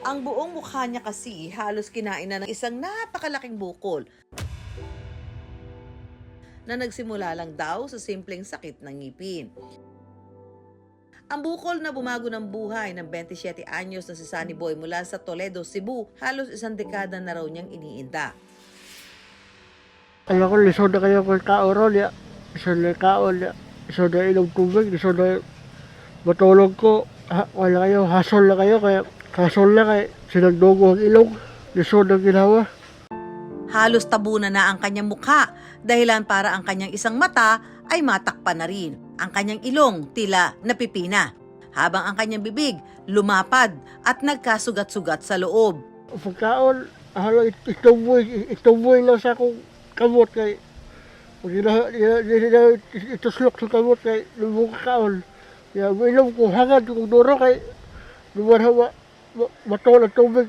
Ang buong mukha niya kasi halos kinain na ng isang napakalaking bukol na nagsimula lang daw sa simpleng sakit ng ngipin. Ang bukol na bumago ng buhay ng 27 anyos na si Sunny Boy mula sa Toledo, Cebu, halos isang dekada na raw niyang iniinda. Alam ko, lisod na kayo kung kauron ya. Lisod na kaon ya. Lisod na inom tubig, lisod na matulog ko. Wala kayo, hasol na kayo, kaya hasol na kaya sinagdugo ang ilong. Lisod na ginawa. Halos tabunan na ang kanyang mukha, dahilan para ang kanyang isang mata ay matakpan na rin. Ang kanyang ilong tila napipina, habang ang kanyang bibig lumapad at nagkasugat-sugat sa loob. Pagkaon, halo ituboy lang sa akong kamot kay ituslok sa kamot kay lumong kaon. Kaya inom ko hangad kong duro kay lumarha matulog tubig.